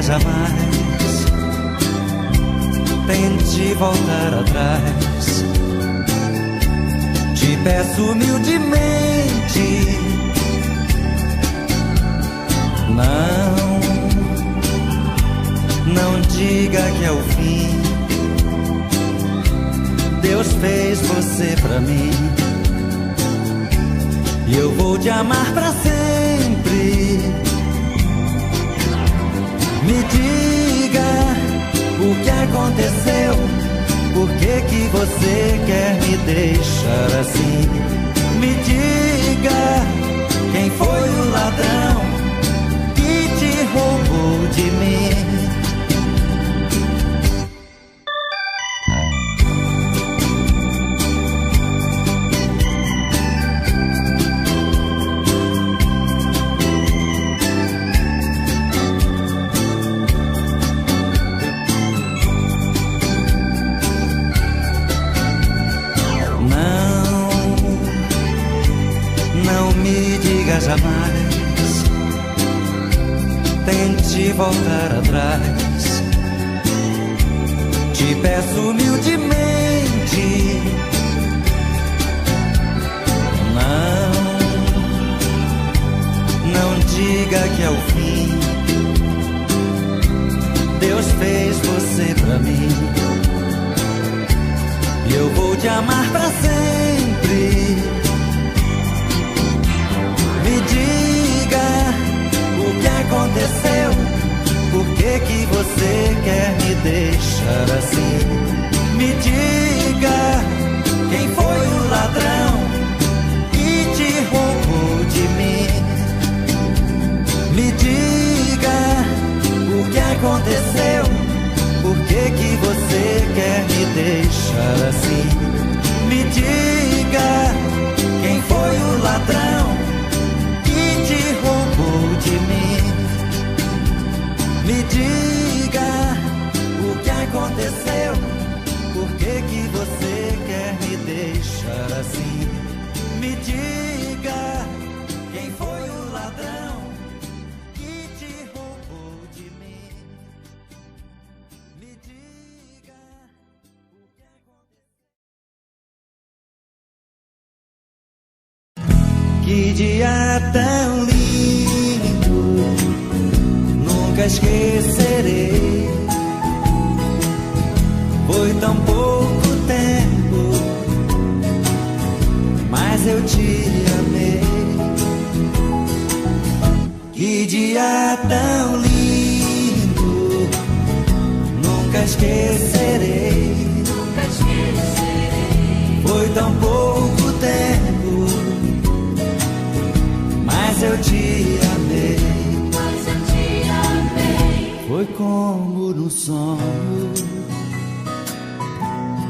jamais, tente voltar atrás. Te peço humildemente, não diga que é o fim. Deus fez você pra mim e eu vou te amar pra sempre. Me diga o que aconteceu, por que você quer me deixar assim? Me diga quem foi o ladrão que te roubou de mim. Jamais tente voltar atrás. Te peço humildemente, não diga que é o fim. Deus fez você pra mim e eu vou te amar pra sempre. Me diga o que aconteceu, por que você quer me deixar assim? Me diga quem foi o ladrão que te roubou de mim. Me diga o que aconteceu, por que você quer me deixar assim? Me diga quem foi o ladrão te roubou de mim. Me diga o que aconteceu, por que você quer me deixar assim? Me diga quem foi o ladrão que te roubou de mim. Me diga o que aconteceu. Que dia tão lindo, nunca esquecerei. Foi tão pouco tempo, mas eu te amei. Que dia tão lindo, nunca esquecerei. Foi tão pouco tempo, mas eu te amei. Foi como no sonho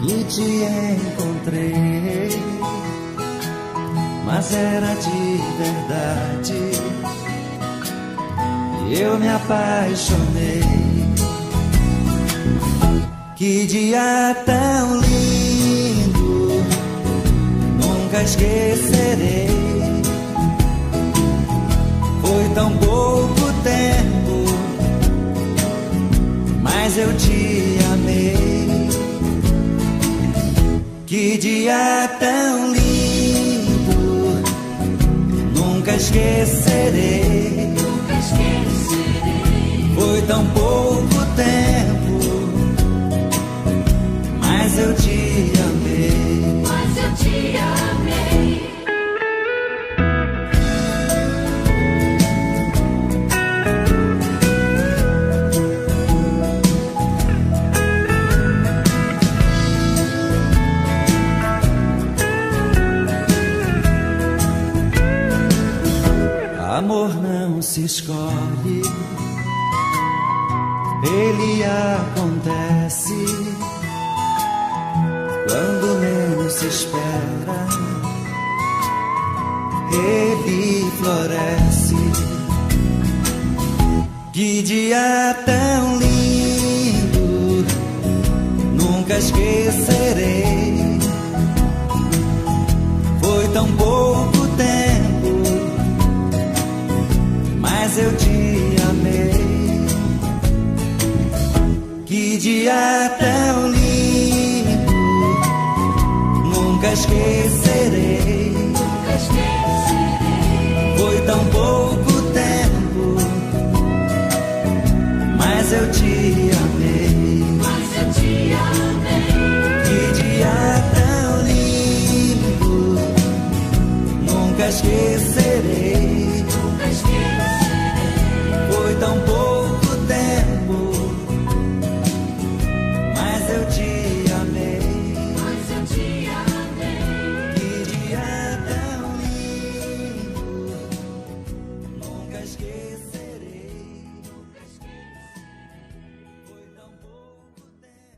que te encontrei, mas era de verdade e eu me apaixonei. Que dia tão lindo, nunca esquecerei. Foi tão pouco tempo, mas eu te amei. Que dia tão lindo, nunca esquecerei. Foi tão pouco tempo, mas eu te amei. Amor não se escolhe, ele acontece quando menos se espera. Ele floresce. Que dia tão lindo, nunca esquecerei. Foi tão pouco tempo, mas eu te amei. dia tão lindo, nunca esquecerei. Foi tão pouco tempo, mas eu te amei. Que dia tão lindo, nunca esquecerei. Foi tão pouco tempo, mas eu te amei. Que dia tão lindo, nunca esquecerei. Foi tão pouco tempo.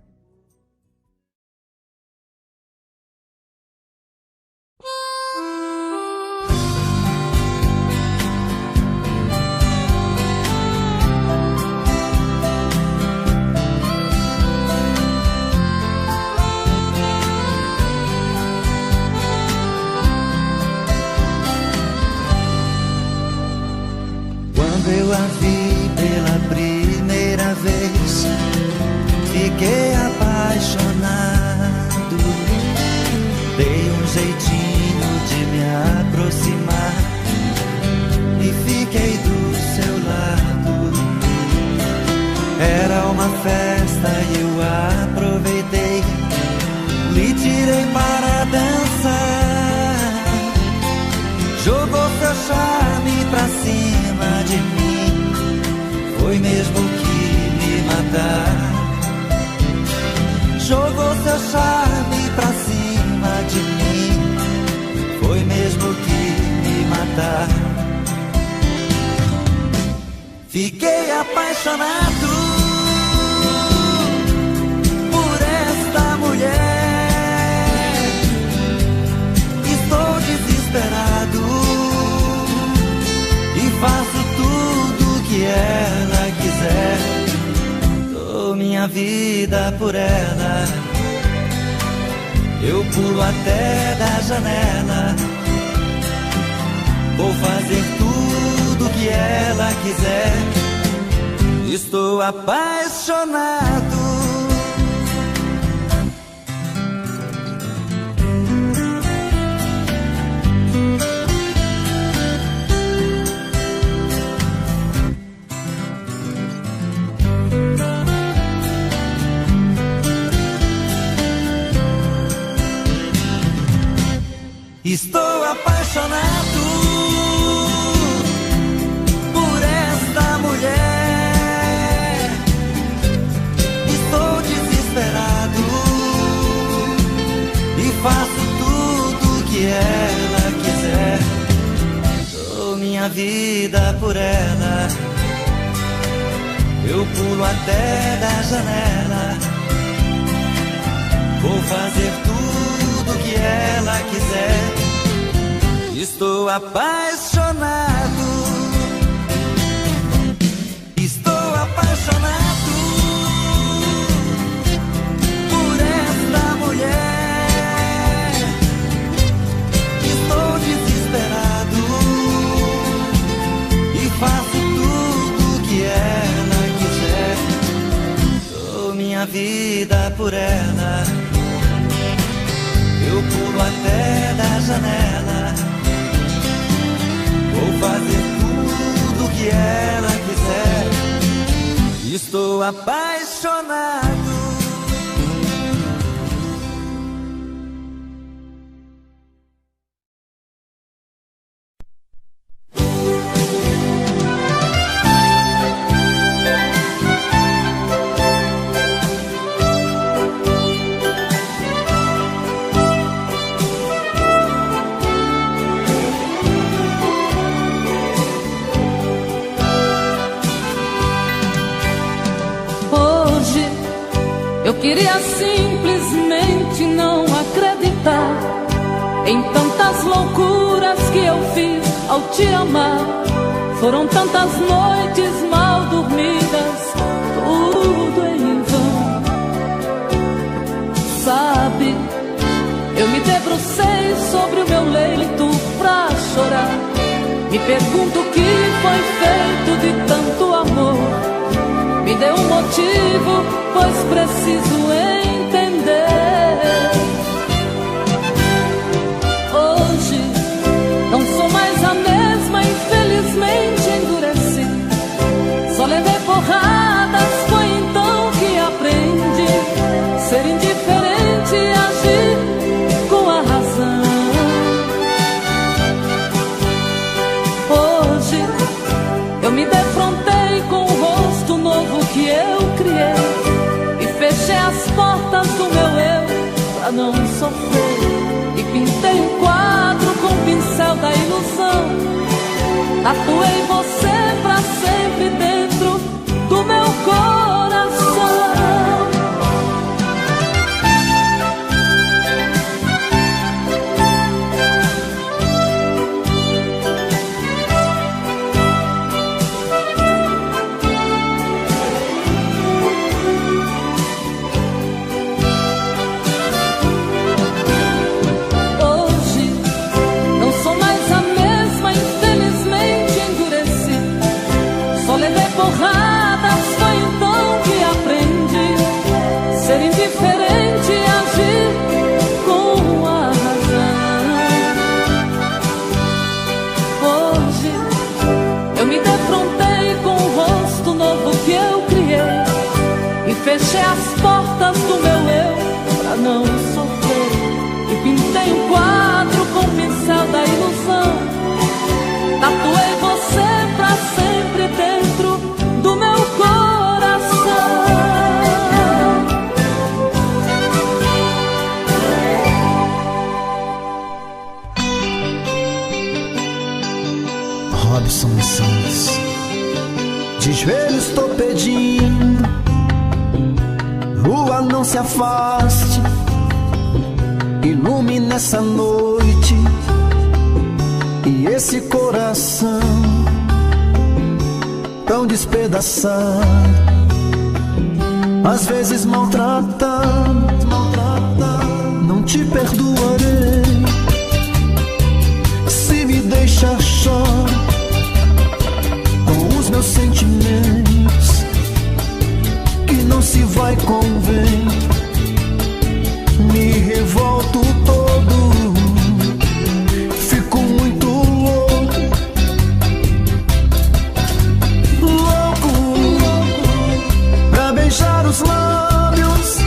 Quando eu a vi pela primeira vez, fiquei apaixonado. Dei um jeitinho de me aproximar e fiquei do seu lado. Era uma festa e eu aproveitei, lhe tirei para dançar. Jogou seu charme pra cima de mim, foi mesmo que me matar. Jogou seu charme pra cima de mim, foi mesmo que me matar. Fiquei apaixonado por esta mulher. Estou desesperado e faço tudo que ela quiser. Dou minha vida por ela, eu pulo até da janela. Vou fazer tudo que ela quiser. Estou apaixonado. Estou apaixonado por esta mulher. Estou desesperado e faço tudo que ela quiser. Dou minha vida por ela, eu pulo até da janela. Vou fazer tudo que ela quiser. Estou apaixonado. Estou apaixonado por esta mulher. Estou desesperado e faço tudo que ela quiser. Dou minha vida por ela, eu pulo até da janela. Vou fazer tudo que ela quiser. Estou apaixonado. Eu queria simplesmente não acreditar em tantas loucuras que eu fiz ao te amar. Foram tantas noites mal dormidas, tudo em vão. Sabe, eu me debrucei sobre o meu leito pra chorar. Me pergunto o que foi feito de tanto amor. Me dê um motivo, pois preciso entender. Hoje não sou mais a mesma, infelizmente endureci. Só levei porradas, foi então que aprendi ser indiferente e agir com a razão. Hoje eu me defrontei com o rosto novo que eu criei e fechei as portas do meu eu pra não sofrer. E pintei um quadro com o pincel da ilusão. Tatuei você pra sempre dentro do meu coração. Porradas, foi então que aprendi ser indiferente e agir com a razão. Hoje eu me defrontei com o rosto novo que eu criei e fechei as portas do meu eu pra não sofrer. E pintei um quadro com o pincel da ilusão. Tatuei você pra sempre dentro do meu coração. Robson Santos. De joelhos tô pedindo, lua não se afaste, ilumine essa noite e esse coração tão despedaçado, às vezes maltratado. Não te perdoarei se me deixar chorar com os meus sentimentos, que não se vai com o vento. Me revolto todo, fico muito louco pra beijar os lábios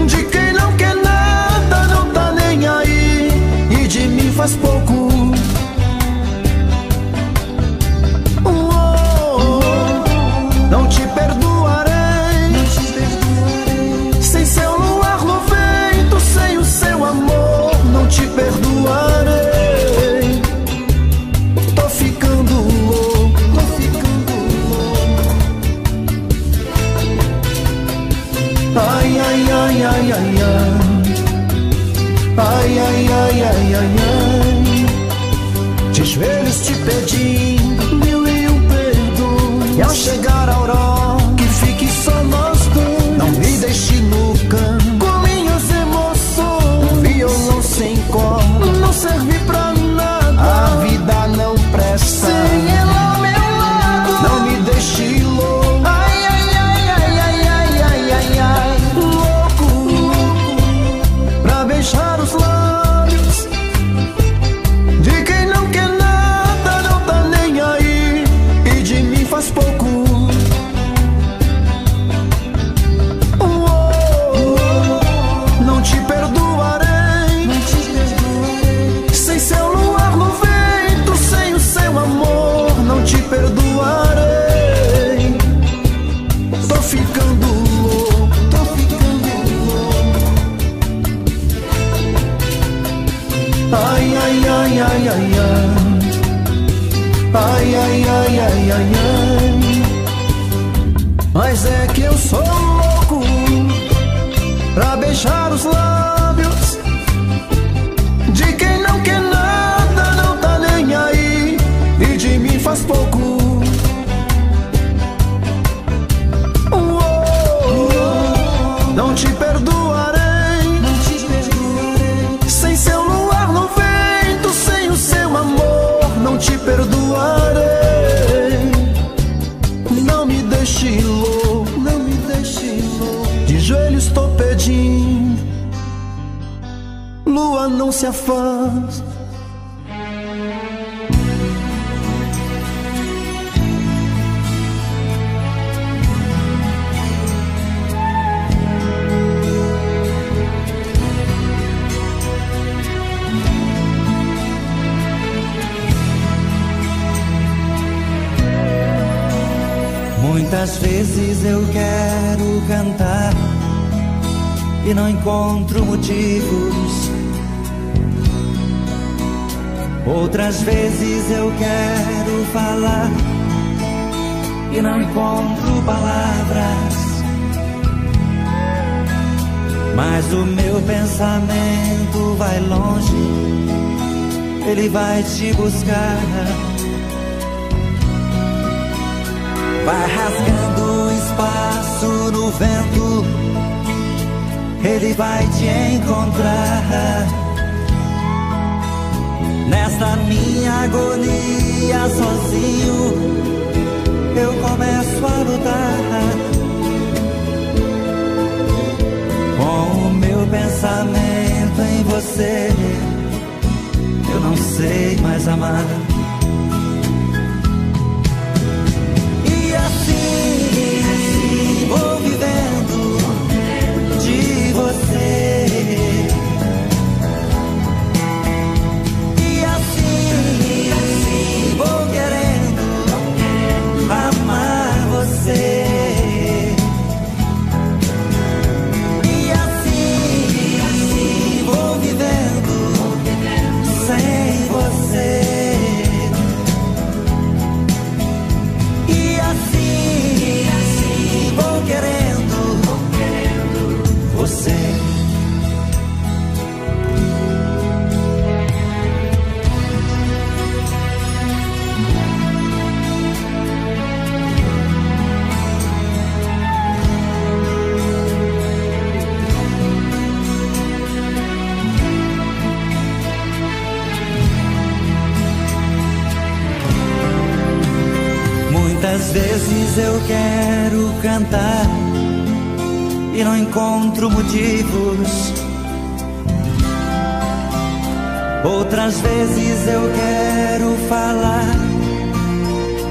de quem não quer nada, não tá nem aí, e de mim faz pouco. Não te perdoarei sem seu luar no vento, sem o seu amor. Não te perdoarei. Tô ficando louco, tô ficando louco. Ai, ai, ai, ai, ai, ai. Ai, ai, ai, ai, ai, ai. De joelhos te pedindo mil e um perdão. E ao chegar a aurora, que fique só nós dois. Não me deixe no canto com minhas emoções. Um violão sem corda não serve pra nada. A vida não presta sem ela ao meu lado. Não me deixe louco. Ai, ai, ai, ai, ai, ai, ai, ai, ai. Louco pra beijar os lábios de quem não quer nada, não tá nem aí, e de mim faz pouco. Não te perdoarei sem seu luar no vento, sem o seu amor. Não te perdoarei. Tô ficando louco, tô ficando louco. Ai, ai, ai, ai, ai, ai. Ai, ai, ai, ai, ai, ai. Mas é que eu sou louco pra beijar os lábios de quem não quer nada, não tá nem aí, e de mim faz pouco. Não te perdoarei sem seu luar no vento, sem o seu amor. Não te perdoarei. Não me deixe não se afaste. Muitas vezes eu quero cantar e não encontro motivos. Outras vezes eu quero falar e não encontro palavras. Mas o meu pensamento vai longe, ele vai te buscar. Vai rasgando espaço no vento, ele vai te encontrar. Nesta minha agonia sozinho, eu começo a lutar. Com o meu pensamento em você, eu não sei mais amar. Vou vivendo de você, e assim vou querendo amar você, e assim vou vivendo sem você. Muitas vezes eu quero cantar e não encontro motivos. Outras vezes eu quero falar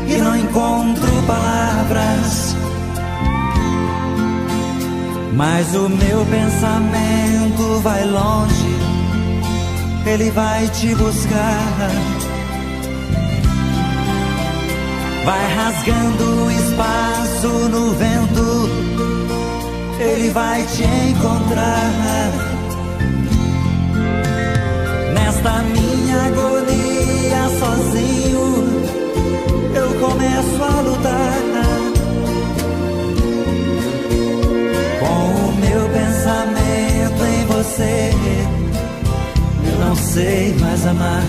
e não encontro palavras. Mas o meu pensamento vai longe, ele vai te buscar. Vai rasgando espaço no vento, ele vai te encontrar. Nesta minha agonia sozinho, eu começo a lutar. Com o meu pensamento em você, eu não sei mais amar.